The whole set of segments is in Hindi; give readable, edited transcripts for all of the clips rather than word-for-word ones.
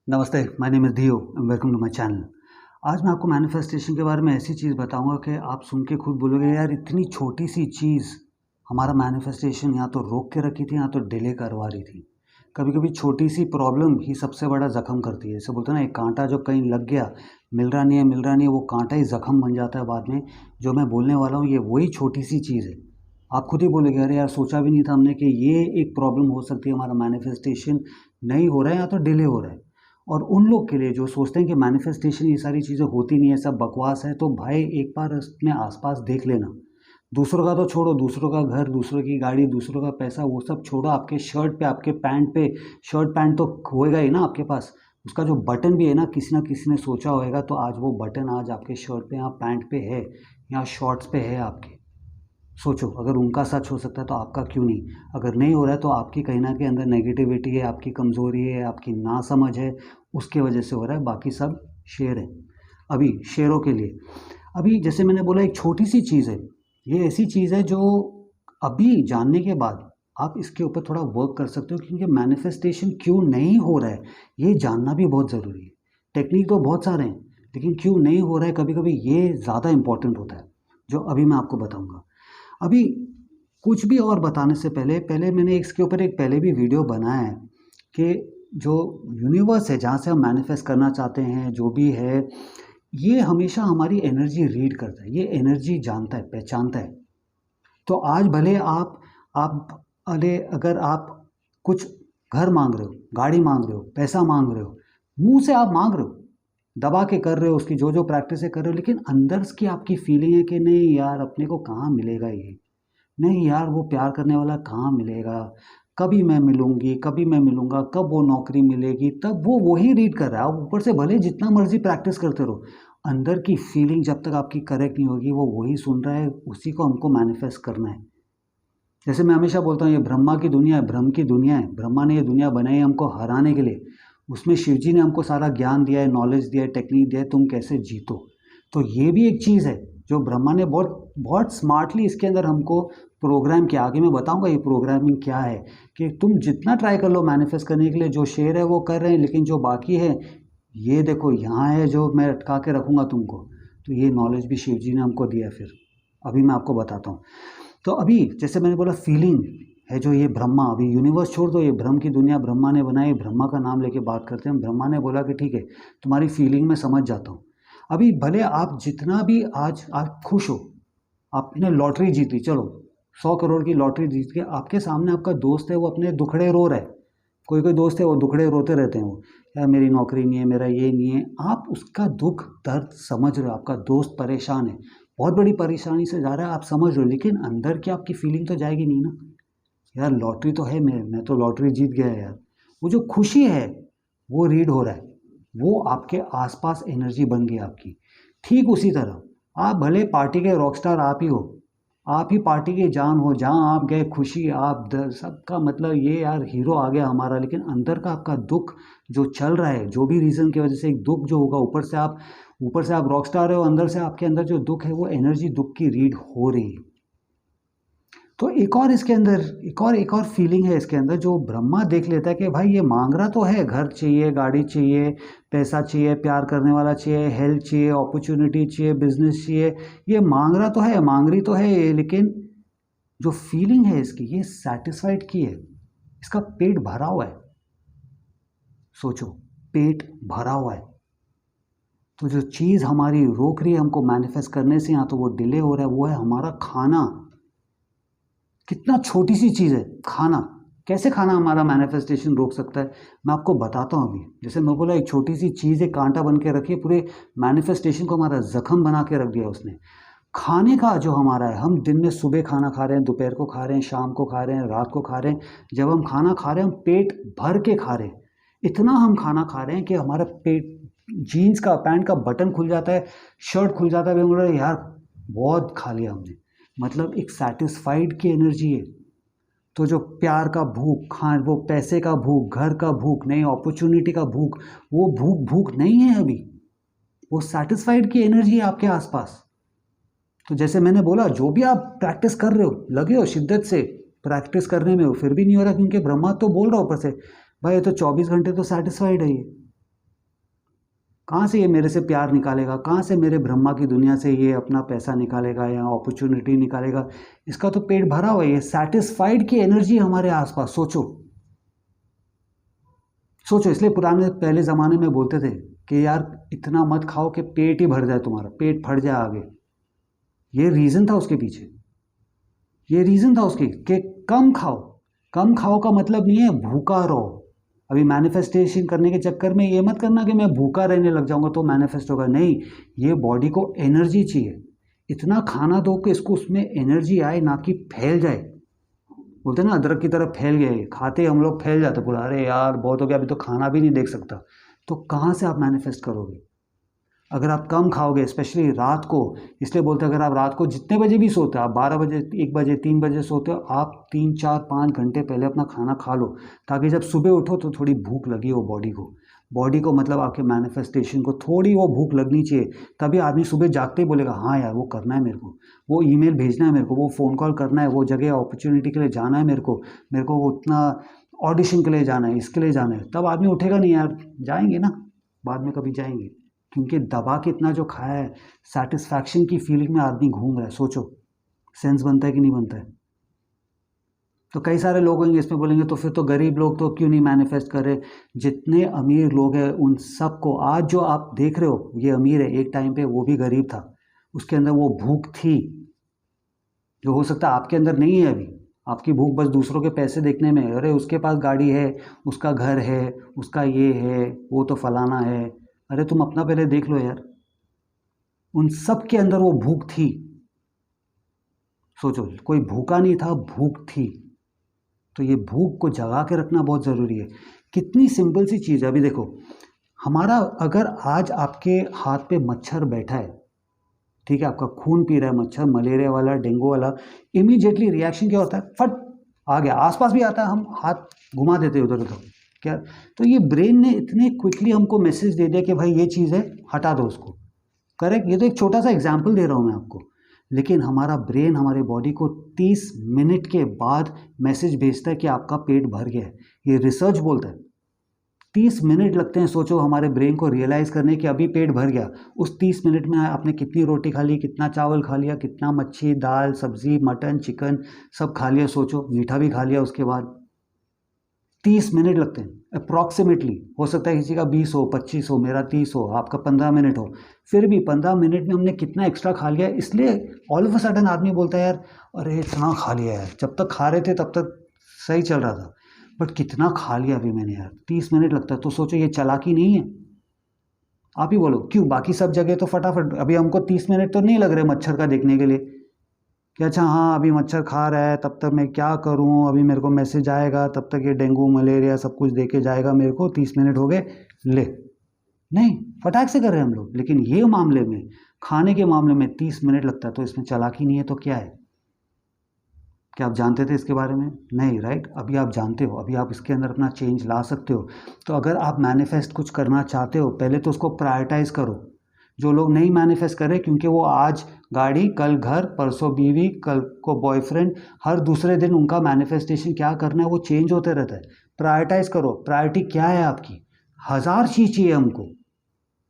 नमस्ते, माय नेम इज़ दियो and welcome to my channel. आज मैं आपको मैनिफेस्टेशन के बारे में ऐसी चीज़ बताऊंगा कि आप सुन के खुद बोलोगे यार इतनी छोटी सी चीज़ हमारा मैनिफेस्टेशन या तो रोक के रखी थी या तो डिले करवा रही थी। कभी कभी छोटी सी प्रॉब्लम ही सबसे बड़ा ज़ख्म करती है। जैसे बोलते हैं ना, एक कांटा जो कहीं लग गया, मिल रहा नहीं है, वो कांटा ही ज़ख्म बन जाता है बाद में। जो मैं बोलने वाला हूँ ये वही छोटी सी चीज़ है। आप खुद ही बोलोगे अरे यार सोचा भी नहीं था हमने कि ये एक प्रॉब्लम हो सकती है, हमारा मैनिफेस्टेशन नहीं हो रहा है या तो डिले हो रहा है। और उन लोग के लिए जो सोचते हैं कि मैनिफेस्टेशन ये सारी चीज़ें होती नहीं है, सब बकवास है, तो भाई एक बार अपने आसपास देख लेना। दूसरों का तो छोड़ो, दूसरों का घर, दूसरों की गाड़ी, दूसरों का पैसा, वो सब छोड़ो। आपके शर्ट पे, आपके पैंट पे, शर्ट पैंट तो होएगा ही ना आपके पास। उसका जो बटन भी है ना किसी ने सोचा होएगा, तो आज वो बटन आज आपके शर्ट पे या पैंट पे है या शॉर्ट्स पे है आपके। सोचो, अगर उनका सच हो सकता है तो आपका क्यों नहीं। अगर नहीं हो रहा है तो आपकी कहीं ना कहीं अंदर नेगेटिविटी है, आपकी कमज़ोरी है, आपकी नासमझ है, उसके वजह से हो रहा है। बाकी सब शेर है। अभी शेरों के लिए, अभी जैसे मैंने बोला एक छोटी सी चीज़ है, ये ऐसी चीज़ है जो अभी जानने के बाद आप इसके ऊपर थोड़ा वर्क कर सकते हो, क्योंकि मैनिफेस्टेशन क्यों नहीं हो रहा है ये जानना भी बहुत ज़रूरी है। टेक्निक तो बहुत सारे हैं, लेकिन क्यों नहीं हो रहा है कभी कभी ये ज़्यादा इंपॉर्टेंट होता है, जो अभी मैं आपको बताऊंगा। अभी कुछ भी और बताने से पहले पहले मैंने इसके ऊपर एक पहले भी वीडियो बनाया है कि जो यूनिवर्स है, जहाँ से हम मैनिफेस्ट करना चाहते हैं, जो भी है, ये हमेशा हमारी एनर्जी रीड करता है, ये एनर्जी जानता है, पहचानता है। तो आज भले आप अरे अगर आप कुछ घर मांग रहे हो, गाड़ी मांग रहे हो, पैसा मांग रहे हो, मुंह से आप मांग रहे हो, दबा के कर रहे हो, उसकी जो जो प्रैक्टिस है कर रहे हो, लेकिन अंदर की आपकी फीलिंग है कि नहीं यार अपने को कहाँ मिलेगा ये, नहीं यार वो प्यार करने वाला कहाँ मिलेगा, कभी मैं मिलूंगी, कभी मैं मिलूंगा, कब वो नौकरी मिलेगी, तब वो वही रीड कर रहा है। आप ऊपर से भले जितना मर्जी प्रैक्टिस करते रहो, अंदर की फीलिंग जब तक आपकी करेक्ट नहीं होगी वो वही सुन रहा है, उसी को हमको मैनिफेस्ट करना है। जैसे मैं हमेशा बोलता हूँ, ये ब्रह्मा की दुनिया है, ब्रह्म की दुनिया है। ब्रह्मा ने ये दुनिया बनाई हमको हराने के लिए। उसमें शिव जी ने हमको सारा ज्ञान दिया है, नॉलेज दिया है, टेक्निक दिया है, तुम कैसे जीतो। तो ये भी एक चीज़ है जो ब्रह्मा ने बहुत बहुत स्मार्टली इसके अंदर हमको प्रोग्राम किया। आगे मैं बताऊंगा ये प्रोग्रामिंग क्या है, कि तुम जितना ट्राई कर लो मैनिफेस्ट करने के लिए, जो शेर है वो कर रहे हैं, लेकिन जो बाकी है ये देखो यहाँ है जो मैं अटका के रखूंगा तुमको। तो ये नॉलेज भी शिव जी ने हमको दिया। फिर अभी मैं आपको बताता हूँ। तो अभी जैसे मैंने बोला फीलिंग है जो ये ब्रह्मा, अभी यूनिवर्स छोड़ दो, ये ब्रह्म की दुनिया ब्रह्मा ने बनाई, ब्रह्मा का नाम लेके बात करते हैं। ब्रह्मा ने बोला कि ठीक है तुम्हारी फीलिंग मैं समझ जाता हूँ। अभी भले आप जितना भी आज खुश हो, आपने लॉटरी जीती, चलो 100 करोड़ की लॉटरी जीत के आपके सामने आपका दोस्त है, वो अपने दुखड़े रो रहा है। कोई कोई दोस्त है वो दुखड़े रोते रहते हैं, वो यार मेरी नौकरी नहीं है, मेरा ये नहीं है। आप उसका दुख दर्द समझ रहे हो, आपका दोस्त परेशान है, बहुत बड़ी परेशानी से जा रहा है, आप समझ रहे हो, लेकिन अंदर की आपकी फीलिंग तो जाएगी नहीं ना। यार लॉटरी तो है, मैं तो लॉटरी जीत गया यार। वो जो खुशी है वो रीड हो रहा है, वो आपके आसपास एनर्जी बन गई आपकी। ठीक उसी तरह आप भले पार्टी के रॉकस्टार आप ही हो, आप ही पार्टी की जान हो, जहाँ आप गए खुशी आप सबका मतलब ये यार हीरो आ गया हमारा, लेकिन अंदर का आपका दुख जो चल रहा है, जो भी रीज़न की वजह से एक दुख जो होगा, ऊपर से आप रॉकस्टार हो, अंदर से आपके अंदर जो दुख है वो एनर्जी दुख की रीड हो रही है। तो एक और इसके अंदर एक और फीलिंग है इसके अंदर, जो ब्रह्मा देख लेता है कि भाई ये मांग रहा तो है, घर चाहिए, गाड़ी चाहिए, पैसा चाहिए, प्यार करने वाला चाहिए, हेल्थ चाहिए, अपॉर्चुनिटी चाहिए, बिजनेस चाहिए, ये मांग रहा तो है, मांग रही तो है ये, लेकिन जो फीलिंग है इसकी ये सेटिस्फाइड की है, इसका पेट भरा हुआ है। सोचो, पेट भरा हुआ है। तो जो चीज़ हमारी रोक रही है हमको मैनिफेस्ट करने से, या तो वो डिले हो रहा है, वो है हमारा खाना। कितना छोटी सी चीज़ है खाना, कैसे खाना हमारा मैनिफेस्टेशन रोक सकता है, मैं आपको बताता हूँ अभी। जैसे मैं बोला एक छोटी सी चीज़ है, कांटा बन के रखी है, पूरे मैनिफेस्टेशन को हमारा जख्म बना के रख दिया उसने। खाने का जो हमारा है, हम दिन में सुबह खाना खा रहे हैं, दोपहर को खा रहे हैं, शाम को खा रहे हैं, रात को खा रहे हैं। जब हम खाना खा रहे हैं हम पेट भर के खा रहे हैं। इतना हम खाना खा रहे हैं कि हमारा पेट, जीन्स का पैंट का बटन खुल जाता है, शर्ट खुल जाता है, बोल रहे हैं यार बहुत खा लिया हमने। मतलब एक सेटिस्फाइड की एनर्जी है। तो जो प्यार का भूख, खा वो पैसे का भूख, घर का भूख नहीं, अपॉर्चुनिटी का भूख, वो भूख भूख नहीं है अभी, वो सेटिस्फाइड की एनर्जी है आपके आसपास। तो जैसे मैंने बोला, जो भी आप प्रैक्टिस कर रहे हो, लगे हो शिद्दत से प्रैक्टिस करने में, हो फिर भी नहीं हो रहा, क्योंकि ब्रह्मा तो बोल रहा ऊपर से भाई ये तो 24 घंटे तो सेटिस्फाइड है ये। कहाँ से ये मेरे से प्यार निकालेगा, कहाँ से मेरे ब्रह्मा की दुनिया से ये अपना पैसा निकालेगा या अपॉर्चुनिटी निकालेगा। इसका तो पेट भरा हुआ है, ये सेटिस्फाइड की एनर्जी हमारे आसपास। सोचो सोचो, इसलिए पुराने पहले ज़माने में बोलते थे कि यार इतना मत खाओ कि पेट ही भर जाए, तुम्हारा पेट फट जाए आगे। ये रीज़न था उसके पीछे, ये रीज़न था उसके कि कम खाओ। कम खाओ का मतलब नहीं है भूखा रहो। अभी मैनिफेस्टेशन करने के चक्कर में ये मत करना कि मैं भूखा रहने लग जाऊंगा तो मैनिफेस्ट होगा, नहीं। ये बॉडी को एनर्जी चाहिए, इतना खाना दो कि इसको उसमें एनर्जी आए, ना कि फैल जाए। बोलते हैं ना अदरक की तरफ फैल गए, खाते हम लोग फैल जाते पूरा, अरे यार बहुत हो गया, अभी तो खाना भी नहीं देख सकता। तो कहाँ से आप मैनिफेस्ट करोगे अगर आप कम खाओगे, स्पेशली रात को। इसलिए बोलते हैं अगर आप रात को जितने बजे भी सोते हो, आप 12 बजे, 1 बजे, 3 बजे सोते हो, आप 3, 4, 5 घंटे पहले अपना खाना खा लो, ताकि जब सुबह उठो तो थोड़ी भूख लगी हो बॉडी को। बॉडी को मतलब आपके मैनिफेस्टेशन को थोड़ी वो भूख लगनी चाहिए, तभी आदमी सुबह जागते ही बोलेगा हाँ यार वो करना है मेरे को, वो ईमेल भेजना है मेरे को, वो फ़ोन कॉल करना है, वो जगह अपॉर्चुनिटी के लिए जाना है मेरे को वो उतना ऑडिशन के लिए जाना है, इसके लिए जाना है। तब आदमी उठेगा नहीं यार, जाएंगे ना, बाद में कभी जाएंगे। क्योंकि दबा के इतना जो खाया है, सेटिस्फैक्शन की फीलिंग में आदमी घूम रहा है। सोचो सेंस बनता है कि नहीं बनता है। तो कई सारे लोग होंगे इसमें बोलेंगे तो फिर तो गरीब लोग तो क्यों नहीं मैनिफेस्ट कर रहे। जितने अमीर लोग हैं उन सबको, आज जो आप देख रहे हो ये अमीर है, एक टाइम पे वो भी गरीब था, उसके अंदर वो भूख थी जो हो सकता है आपके अंदर नहीं है अभी। आपकी भूख बस दूसरों के पैसे देखने में है, अरे उसके पास गाड़ी है, उसका घर है, उसका ये है, वो तो फलाना है। अरे तुम अपना पहले देख लो यार, उन सब के अंदर वो भूख थी। सोचो कोई भूखा नहीं था, भूख थी। तो ये भूख को जगा के रखना बहुत ज़रूरी है। कितनी सिंपल सी चीज़ है। अभी देखो हमारा, अगर आज आपके हाथ पे मच्छर बैठा है, ठीक है, आपका खून पी रहा है मच्छर, मलेरिया वाला, डेंगू वाला, इमीडिएटली रिएक्शन क्या होता है, फट आ गया, आसपास भी आता है, हम हाथ घुमा देते हैं उधर उधर। क्या, तो ये ब्रेन ने इतने क्विकली हमको मैसेज दे दिया कि भाई ये चीज़ है, हटा दो उसको। करेक्ट, ये तो एक छोटा सा एग्जाम्पल दे रहा हूँ मैं आपको। लेकिन हमारा ब्रेन हमारे बॉडी को 30 मिनट के बाद मैसेज भेजता है कि आपका पेट भर गया है। ये रिसर्च बोलता है 30 मिनट लगते हैं। सोचो हमारे ब्रेन को रियलाइज़ करने कि अभी पेट भर गया। उस 30 मिनट में आपने कितनी रोटी खा ली, कितना चावल खा लिया, कितना मच्छी, दाल, सब्जी, मटन, चिकन सब खा लिया। सोचो मीठा भी खा लिया उसके बाद। 30 मिनट लगते हैं अप्रॉक्सीमेटली। हो सकता है किसी का 20 हो, 25 हो, मेरा 30 हो, आपका 15 मिनट हो। फिर भी 15 मिनट में हमने कितना एक्स्ट्रा खा लिया, इसलिए ऑल ऑफ अ सडन आदमी बोलता है यार अरे इतना खा लिया यार। जब तक खा रहे थे तब तक सही चल रहा था, बट कितना खा लिया अभी मैंने यार, 30 मिनट लगता है। तो सोचो ये चालाकी नहीं है। आप ही बोलो क्यों, बाकी सब जगह तो फटाफट, अभी हमको 30 मिनट तो नहीं लग रहे मच्छर का देखने के लिए कि अच्छा हाँ अभी मच्छर खा रहा है, तब तक मैं क्या करूँ, अभी मेरे को मैसेज आएगा, तब तक ये डेंगू मलेरिया सब कुछ दे के जाएगा मेरे को, 30 मिनट हो गए, ले। नहीं, फटाक से कर रहे हैं हम लोग। लेकिन ये मामले में, खाने के मामले में 30 मिनट लगता है, तो इसमें चालाकी नहीं है तो क्या है। क्या आप जानते थे इसके बारे में? नहीं, राइट। अभी आप जानते हो, अभी आप इसके अंदर अपना चेंज ला सकते हो। तो अगर आप मैनिफेस्ट कुछ करना चाहते हो, पहले तो उसको प्रायोरिटाइज करो। जो लोग नहीं मैनिफेस्ट कर रहे क्योंकि वो आज गाड़ी, कल घर, परसों बीवी, कल को बॉयफ्रेंड, हर दूसरे दिन उनका मैनिफेस्टेशन क्या करना है वो चेंज होते रहता है। प्रायोरिटाइज करो, प्रायोरिटी क्या है आपकी। 1000 चीज़ चाहिए हमको,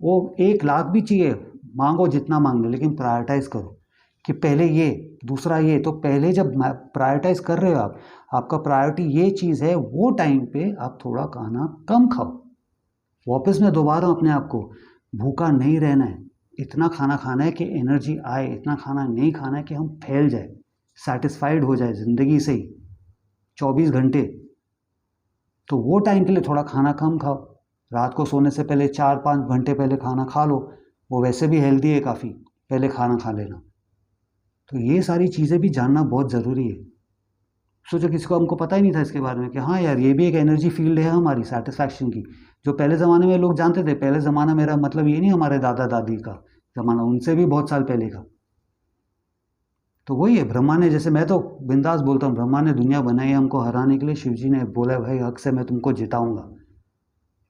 वो 1 लाख भी चाहिए, मांगो जितना मांग लो, लेकिन प्रायोरिटाइज करो कि पहले ये, दूसरा ये। तो पहले जब प्रायोरिटाइज कर रहे हो आप, आपका प्रायोरिटी ये चीज़ है, वो टाइम पे आप थोड़ा खाना कम खाओ। वापस मैं दोबारा अपने आप को, भूखा नहीं रहना है, इतना खाना खाना है कि एनर्जी आए, इतना खाना नहीं खाना है कि हम फैल जाए, सेटिस्फाइड हो जाए ज़िंदगी से ही 24 घंटे। तो वो टाइम के लिए थोड़ा खाना कम खाओ। रात को सोने से पहले 4-5 घंटे पहले खाना खा लो, वो वैसे भी हेल्दी है काफ़ी, पहले खाना खा लेना। तो ये सारी चीज़ें भी जानना बहुत ज़रूरी है। सोचो किसी को, हमको पता ही नहीं था इसके बारे में कि हाँ यार ये भी एक एनर्जी फील्ड है हमारी सेटिस्फैक्शन की, जो पहले ज़माने में लोग जानते थे। पहले ज़माना मेरा मतलब ये नहीं हमारे दादा दादी का ज़माना, उनसे भी बहुत साल पहले का। तो वही है, ब्रह्मा ने, जैसे मैं तो बिंदास बोलता हूँ, ब्रह्मा ने दुनिया बनाई है हमको हराने के लिए। शिव जी ने बोला भाई हक से मैं तुमको जिताऊंगा।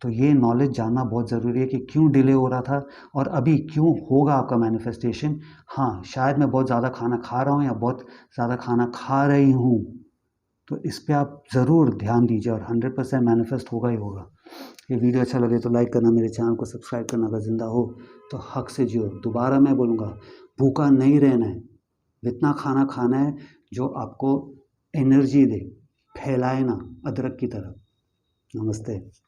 तो ये नॉलेज जानना बहुत ज़रूरी है कि क्यों डिले हो रहा था और अभी क्यों होगा आपका मैनिफेस्टेशन। हाँ शायद मैं बहुत ज़्यादा खाना खा रहा हूँ या बहुत ज़्यादा खाना खा रही हूँ, तो इस पे आप ज़रूर ध्यान दीजिए और 100% मैनिफेस्ट होगा ही होगा। ये वीडियो अच्छा लगे तो लाइक करना, मेरे चैनल को सब्सक्राइब करना। अगर ज़िंदा हो तो हक से जियो। दोबारा मैं बोलूँगा, भूखा नहीं रहना है, इतना खाना खाना है जो आपको एनर्जी दे, फैलाए ना अदरक की तरह। नमस्ते।